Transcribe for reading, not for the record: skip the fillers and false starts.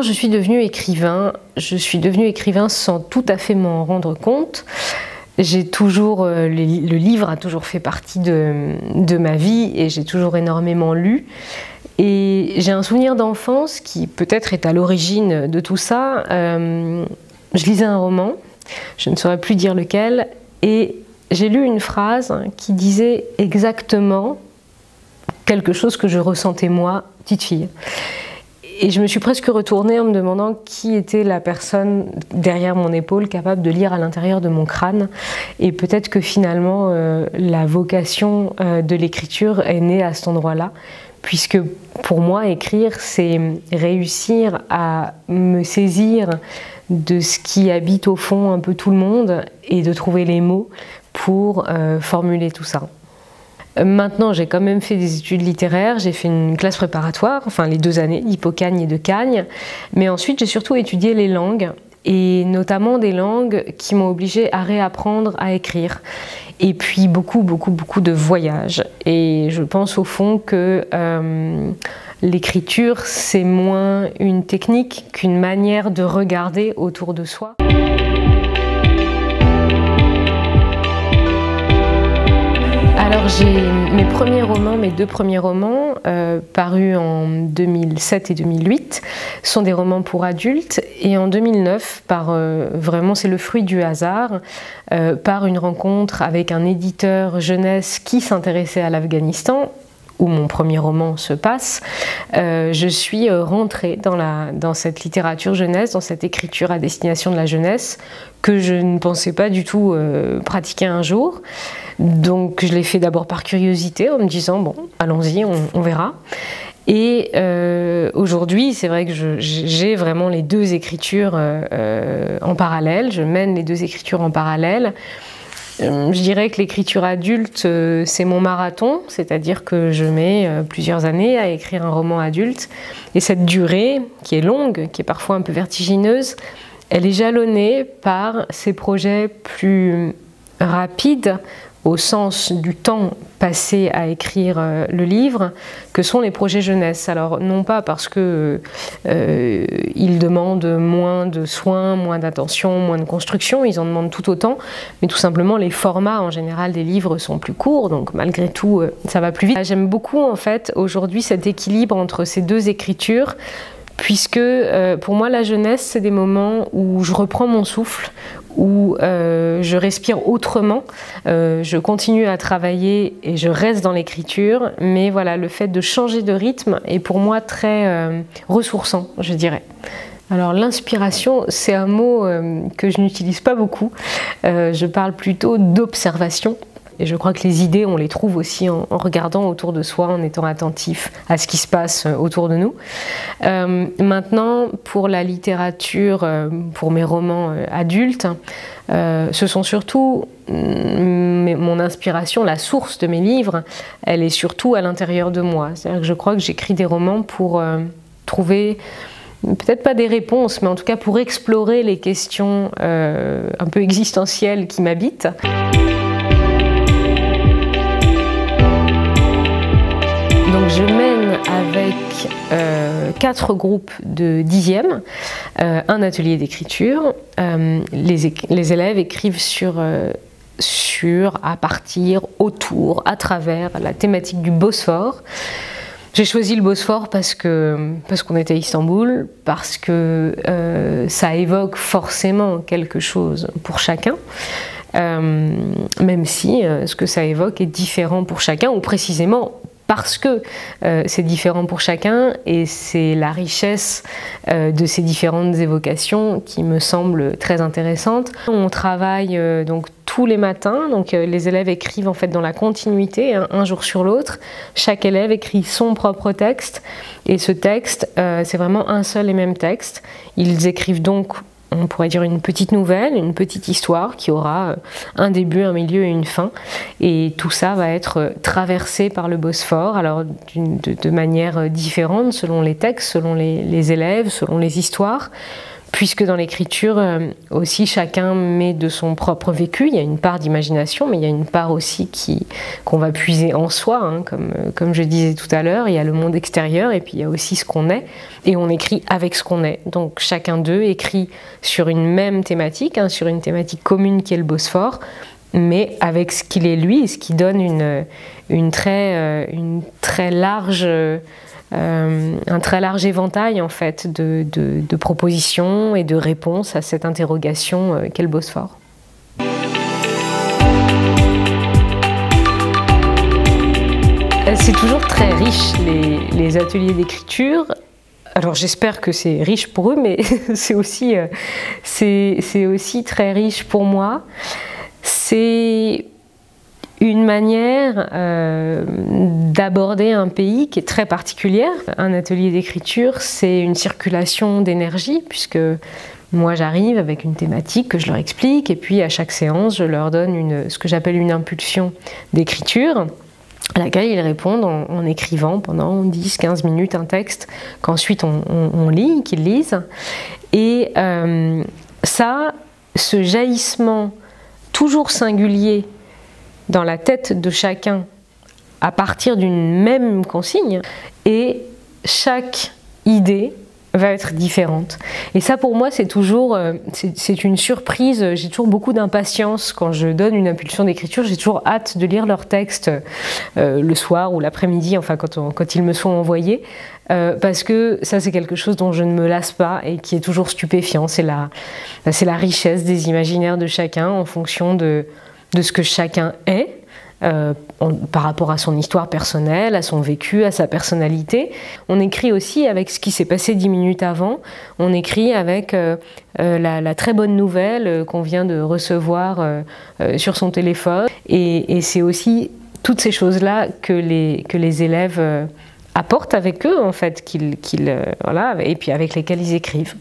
je suis devenue écrivain sans tout à fait m'en rendre compte. J'ai toujours, le livre a toujours fait partie de ma vie et j'ai toujours énormément lu. Et j'ai un souvenir d'enfance qui peut-être est à l'origine de tout ça. Je lisais un roman, je ne saurais plus dire lequel, et j'ai lu une phrase qui disait exactement quelque chose que je ressentais moi, petite fille. Et je me suis presque retournée en me demandant qui était la personne derrière mon épaule capable de lire à l'intérieur de mon crâne. Et peut-être que finalement, la vocation de l'écriture est née à cet endroit-là, puisque pour moi, écrire, c'est réussir à me saisir de ce qui habite au fond un peu tout le monde et de trouver les mots pour formuler tout ça. Maintenant, j'ai quand même fait des études littéraires, j'ai fait une classe préparatoire, enfin les 2 années, d'Hippocagne et de Cagne, mais ensuite j'ai surtout étudié les langues, et notamment des langues qui m'ont obligée à réapprendre à écrire. Et puis beaucoup de voyages. Et je pense au fond que l'écriture, c'est moins une technique qu'une manière de regarder autour de soi. Alors j'ai mes premiers romans, mes 2 premiers romans, parus en 2007 et 2008, sont des romans pour adultes, et en 2009, vraiment c'est le fruit du hasard, par une rencontre avec un éditeur jeunesse qui s'intéressait à l'Afghanistan, où mon premier roman se passe, je suis rentrée dans cette littérature jeunesse, dans cette écriture à destination de la jeunesse, que je ne pensais pas du tout pratiquer un jour. Donc je l'ai fait d'abord par curiosité, en me disant bon, allons-y, on verra. Et aujourd'hui, c'est vrai que j'ai vraiment les 2 écritures en parallèle, je mène les 2 écritures en parallèle. Je dirais que l'écriture adulte, c'est mon marathon, c'est-à-dire que je mets plusieurs années à écrire un roman adulte. Et cette durée, qui est longue, qui est parfois un peu vertigineuse, elle est jalonnée par ces projets plus rapides, au sens du temps passé à écrire le livre, que sont les projets jeunesse. Alors non pas parce que ils demandent moins de soins, moins d'attention, moins de construction, ils en demandent tout autant, mais tout simplement les formats en général des livres sont plus courts, donc malgré tout ça va plus vite. J'aime beaucoup en fait aujourd'hui cet équilibre entre ces 2 écritures, puisque pour moi la jeunesse c'est des moments où je reprends mon souffle, où je respire autrement, je continue à travailler et je reste dans l'écriture, mais voilà, le fait de changer de rythme est pour moi très ressourçant, je dirais. Alors l'inspiration, c'est un mot que je n'utilise pas beaucoup, je parle plutôt d'observation. Et je crois que les idées, on les trouve aussi en regardant autour de soi, en étant attentif à ce qui se passe autour de nous. Maintenant, pour la littérature, pour mes romans adultes, ce sont surtout mon inspiration, la source de mes livres, elle est surtout à l'intérieur de moi. C'est-à-dire que je crois que j'écris des romans pour trouver, peut-être pas des réponses, mais en tout cas pour explorer les questions un peu existentielles qui m'habitent. Donc je mène avec 4 groupes de 10e, un atelier d'écriture. Les élèves écrivent à partir, autour, à travers la thématique du Bosphore. J'ai choisi le Bosphore parce qu'on était à Istanbul, parce que ça évoque forcément quelque chose pour chacun. Même si ce que ça évoque est différent pour chacun, ou précisément parce que c'est différent pour chacun, et c'est la richesse de ces différentes évocations qui me semble très intéressante. On travaille donc tous les matins, donc les élèves écrivent en fait dans la continuité, hein, un jour sur l'autre. Chaque élève écrit son propre texte, et ce texte, c'est vraiment un seul et même texte. Ils écrivent donc, on pourrait dire, une petite nouvelle, une petite histoire qui aura un début, un milieu et une fin. Et tout ça va être traversé par le Bosphore, alors de manière différente selon les textes, selon les élèves, selon les histoires, puisque dans l'écriture aussi chacun met de son propre vécu. Il y a une part d'imagination, mais il y a une part aussi qu'on va puiser en soi, hein, comme je disais tout à l'heure. Il y a le monde extérieur et puis il y a aussi ce qu'on est, et on écrit avec ce qu'on est. Donc chacun d'eux écrit sur une même thématique, hein, sur une thématique commune qui est le Bosphore, mais avec ce qu'il est lui, et ce qui donne un très large éventail en fait de propositions et de réponses à cette interrogation qu'est le Bosphore. C'est toujours très riche les ateliers d'écriture. Alors j'espère que c'est riche pour eux, mais c'est aussi très riche pour moi. C'est une manière d'aborder un pays qui est très particulière. Un atelier d'écriture, c'est une circulation d'énergie, puisque moi j'arrive avec une thématique que je leur explique, et puis à chaque séance, je leur donne ce que j'appelle une impulsion d'écriture, à laquelle ils répondent en écrivant pendant 10-15 minutes un texte qu'ensuite on lit, qu'ils lisent. Et ce jaillissement toujours singulier dans la tête de chacun à partir d'une même consigne, et chaque idée va être différente. Et ça pour moi c'est toujours c'est une surprise. J'ai toujours beaucoup d'impatience quand je donne une impulsion d'écriture. J'ai toujours hâte de lire leurs textes le soir ou l'après-midi, enfin quand ils me sont envoyés, parce que ça c'est quelque chose dont je ne me lasse pas et qui est toujours stupéfiant. C'est la richesse des imaginaires de chacun en fonction de ce que chacun est, par rapport à son histoire personnelle, à son vécu, à sa personnalité. On écrit aussi avec ce qui s'est passé 10 minutes avant. On écrit avec la très bonne nouvelle qu'on vient de recevoir sur son téléphone. Et c'est aussi toutes ces choses-là que les élèves apportent avec eux, en fait, voilà, et puis avec lesquelles ils écrivent.